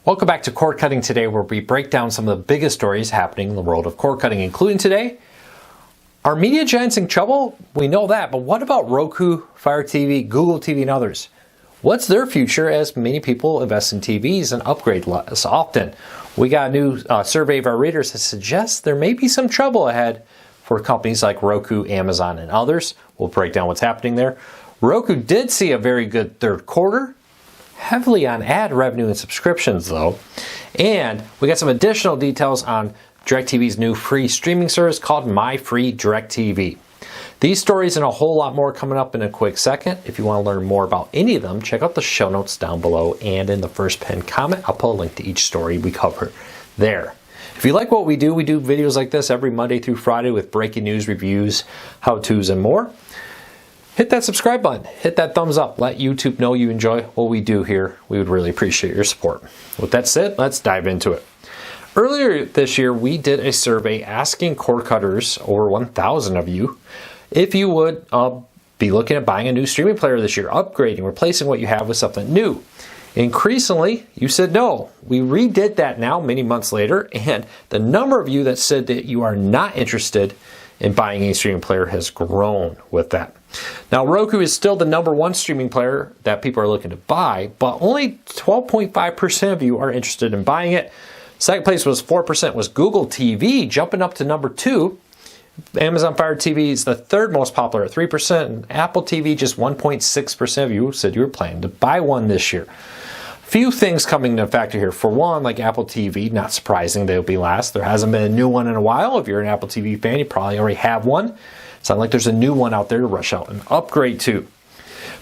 Welcome back to Cord Cutting Today, where we break down some of the biggest stories happening in the world of cord cutting, including today. Are media giants in trouble? We know that, but what about Roku, Fire TV, Google TV, and others? What's their future as many people invest in TVs and upgrade less often? We got a new survey of our readers that suggests there may be some trouble ahead for companies like Roku, Amazon, and others. We'll break down what's happening there. Roku did see a very good third quarter. Heavily on ad revenue and subscriptions though. And we got some additional details on DirecTV's new free streaming service called My Free DirecTV. These stories and a whole lot more coming up in a quick second. If you want to learn more about any of them, check out the show notes down below, and in the first pinned comment, I'll put a link to each story we cover there. If you like what we do videos like this every Monday through Friday with breaking news, reviews, how-tos, and more. Hit that subscribe button, hit that thumbs up, let YouTube know you enjoy what we do here. We would really appreciate your support. With that said, let's dive into it. Earlier this year, we did a survey asking cord cutters, over 1,000 of you, if you would be looking at buying a new streaming player this year, upgrading, replacing what you have with something new. Increasingly, you said no. We redid that now many months later, and the number of you that said that you are not interested in buying a streaming player has grown with that. Now, Roku is still the #1 streaming player that people are looking to buy, but only 12.5% of you are interested in buying it. Second place was 4% was Google TV, jumping up to #2. Amazon Fire TV is the third most popular at 3%, and Apple TV, just 1.6% of you said you were planning to buy one this year. Few things coming into factor here. For one, like Apple TV, not surprising they'll be last. There hasn't been a new one in a while. If you're an Apple TV fan, you probably already have one. It's not like there's a new one out there to rush out and upgrade to.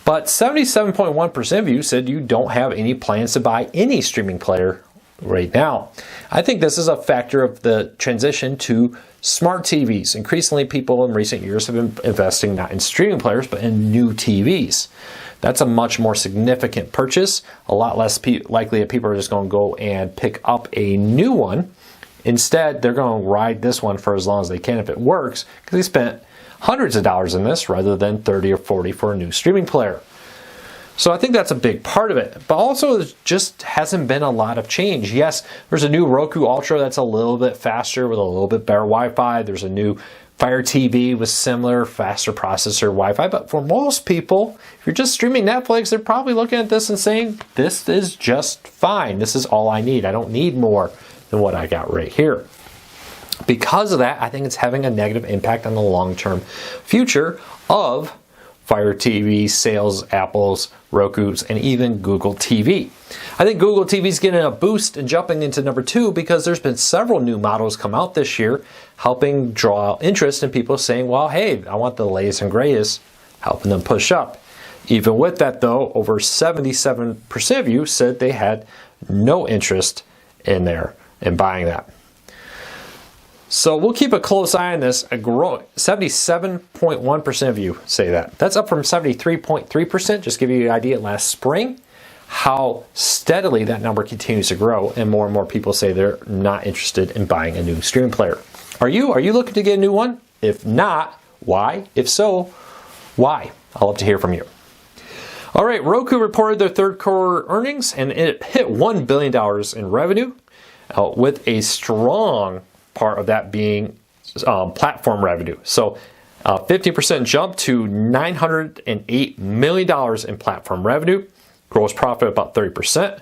But 77.1% of you said you don't have any plans to buy any streaming player right now. I think this is a factor of the transition to smart TVs. Increasingly, people in recent years have been investing not in streaming players, but in new TVs. That's a much more significant purchase. A lot less likely that people are just going to go and pick up a new one. Instead, they're going to ride this one for as long as they can if it works, because they spent hundreds of dollars in this rather than 30 or 40 for a new streaming player. So I think that's a big part of it. But also, there just hasn't been a lot of change. Yes, there's a new Roku Ultra that's a little bit faster with a little bit better Wi-Fi. There's a new Fire TV with similar, faster processor Wi-Fi. But for most people, if you're just streaming Netflix, they're probably looking at this and saying, this is just fine. This is all I need. I don't need more than what I got right here. Because of that, I think it's having a negative impact on the long-term future of Fire TV sales, Apple's, Roku's, and even Google TV. I think Google TV is getting a boost and jumping into #2 because there's been several new models come out this year, helping draw interest in people saying, well, hey, I want the latest and greatest, helping them push up. Even with that, though, over 77% of you said they had no interest in buying that. So we'll keep a close eye on this. 77.1% of you say that. That's up from 73.3%. Just to give you an idea, last spring, how steadily that number continues to grow, and more people say they're not interested in buying a new streaming player. Are you? Are you looking to get a new one? If not, why? If so, why? I'd love to hear from you. All right, Roku reported their third quarter earnings, and it hit $1 billion in revenue, with a strong part of that being platform revenue. So 50% jump to $908 million in platform revenue. Gross profit about 30%.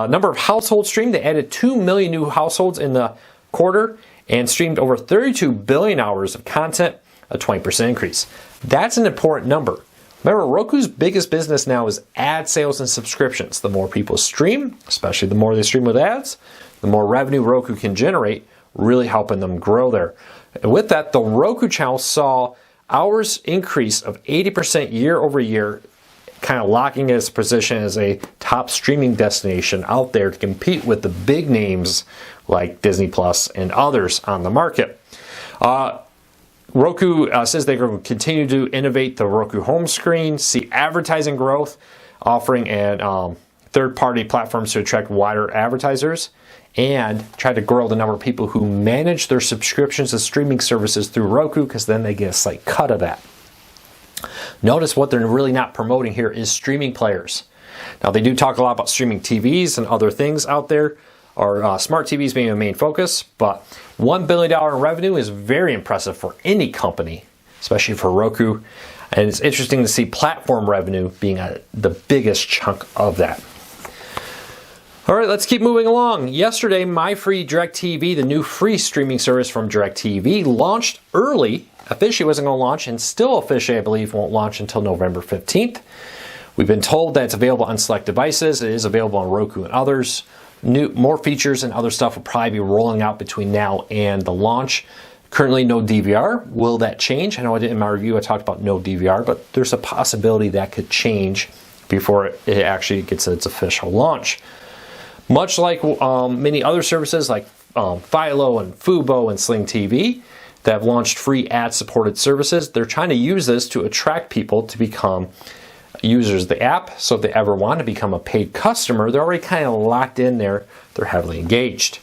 Number of households streamed, they added 2 million new households in the quarter and streamed over 32 billion hours of content, a 20% increase. That's an important number. Remember, Roku's biggest business now is ad sales and subscriptions. The more people stream, especially the more they stream with ads, the more revenue Roku can generate, really helping them grow there. And with that, the Roku channel saw hours increase of 80% year over year, kind of locking its position as a top streaming destination out there to compete with the big names like Disney Plus and others on the market. Roku says they're going to continue to innovate the Roku home screen, see advertising growth, offering third-party platforms to attract wider advertisers, and try to grow the number of people who manage their subscriptions to streaming services through Roku, because then they get a slight cut of that. Notice what they're really not promoting here is streaming players. Now, they do talk a lot about streaming TVs and other things out there, or smart TVs being a main focus, but $1 billion in revenue is very impressive for any company, especially for Roku. And it's interesting to see platform revenue being the biggest chunk of that. All right, let's keep moving along. Yesterday, MyFree DirecTV, the new free streaming service from DirecTV, launched early. Officially wasn't going to launch, and still officially, I believe, won't launch until November 15th. We've been told that it's available on select devices. It is available on Roku and others. More features and other stuff will probably be rolling out between now and the launch. Currently, no DVR. Will that change? I know in my review I talked about no DVR, but there's a possibility that could change before it actually gets its official launch. Much like many other services like Philo and Fubo and Sling TV that have launched free ad-supported services, they're trying to use this to attract people to become users of the app. So if they ever want to become a paid customer, they're already kind of locked in there. They're heavily engaged.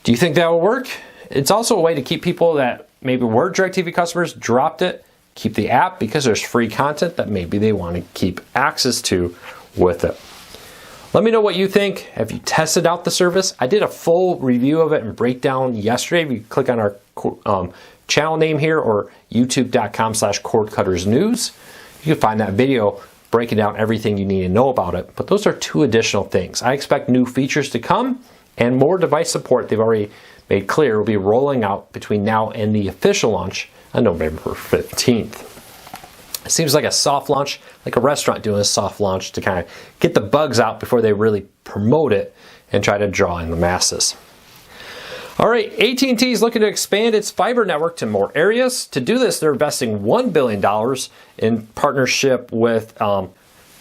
Do you think that will work? It's also a way to keep people that maybe were DirecTV customers, dropped it, keep the app because there's free content that maybe they want to keep access to with it. Let me know what you think. Have you tested out the service? I did a full review of it and breakdown yesterday. If you click on our channel name here or youtube.com/cordcuttersnews, you can find that video breaking down everything you need to know about it. But those are two additional things. I expect new features to come and more device support they've already made clear will be rolling out between now and the official launch on November 15th. It seems like a soft launch, like a restaurant doing a soft launch to kind of get the bugs out before they really promote it and try to draw in the masses. All right, AT&T is looking to expand its fiber network to more areas. To do this, they're investing $1 billion in partnership with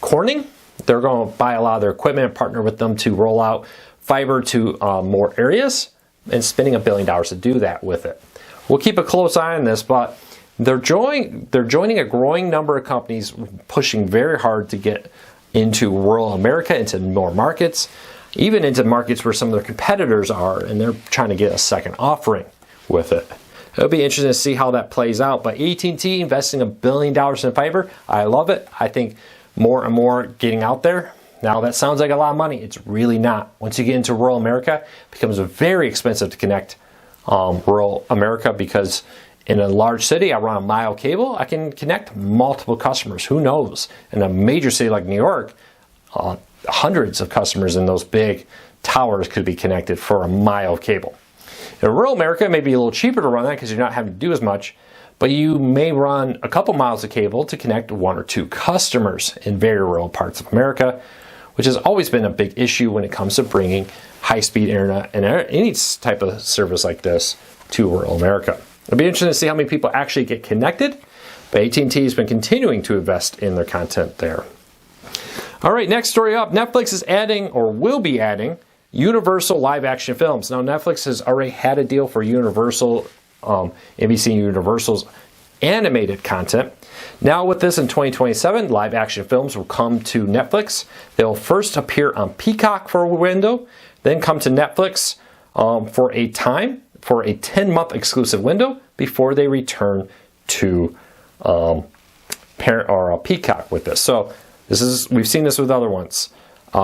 Corning. They're going to buy a lot of their equipment and partner with them to roll out fiber to more areas and spending $1 billion to do that with it. We'll keep a close eye on this, but they're joining a growing number of companies pushing very hard to get into rural America, into more markets, even into markets where some of their competitors are, and they're trying to get a second offering with it. It'll be interesting to see how that plays out, but AT&T investing $1 billion in fiber, I love it. I think more and more getting out there. Now that sounds like a lot of money. It's really not. Once you get into rural America, it becomes very expensive to connect rural America because in a large city, I run a mile cable, I can connect multiple customers. Who knows? In a major city like New York, hundreds of customers in those big towers could be connected for a mile of cable. In rural America, it may be a little cheaper to run that because you're not having to do as much, but you may run a couple miles of cable to connect one or two customers in very rural parts of America, which has always been a big issue when it comes to bringing high-speed internet and any type of service like this to rural America. It'll be interesting to see how many people actually get connected, but AT&T has been continuing to invest in their content there. All right, next story up. Netflix is adding, or will be adding, Universal live-action films. Now, Netflix has already had a deal for Universal, NBC Universal's animated content. Now, with this in 2027, live-action films will come to Netflix. They'll first appear on Peacock for a window, then come to Netflix for a 10-month exclusive window before they return to Peacock with this. So we've seen this with other ones.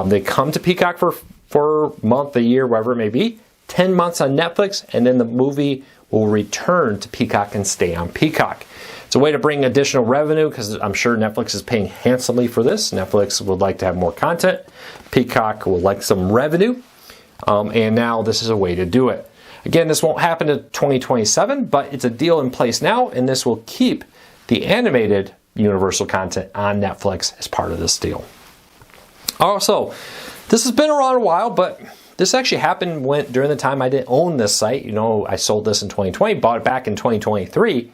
They come to Peacock for a month, a year, whatever it may be, 10 months on Netflix, and then the movie will return to Peacock and stay on Peacock. It's a way to bring additional revenue because I'm sure Netflix is paying handsomely for this. Netflix would like to have more content. Peacock would like some revenue. And now this is a way to do it. Again, this won't happen in 2027, but it's a deal in place now, and this will keep the animated Universal content on Netflix as part of this deal. Also, this has been around a while, but this actually happened during the time I didn't own this site. You know, I sold this in 2020, bought it back in 2023.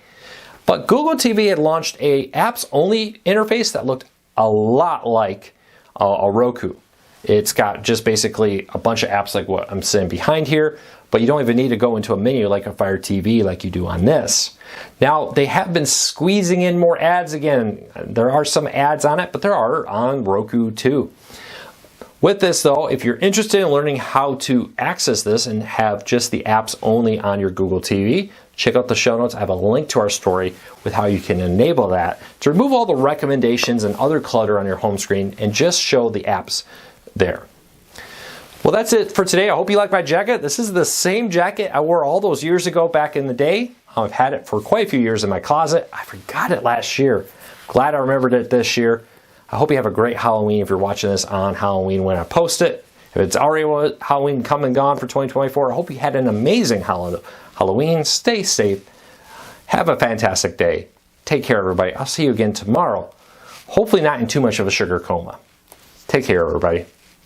But Google TV had launched a apps-only interface that looked a lot like a Roku. It's got just basically a bunch of apps like what I'm sitting behind here, but you don't even need to go into a menu like a Fire TV like you do on this. Now, they have been squeezing in more ads again. There are some ads on it, but there are on Roku too. With this though, if you're interested in learning how to access this and have just the apps only on your Google TV, check out the show notes. I have a link to our story with how you can enable that to remove all the recommendations and other clutter on your home screen and just show the apps there. Well, that's it for today. I hope you like my jacket. This is the same jacket I wore all those years ago back in the day. I've had it for quite a few years in my closet. I forgot it last year. Glad I remembered it this year. I hope you have a great Halloween if you're watching this on Halloween when I post it. If it's already Halloween come and gone for 2024, I hope you had an amazing Halloween. Stay safe. Have a fantastic day. Take care, everybody. I'll see you again tomorrow. Hopefully not in too much of a sugar coma. Take care, everybody.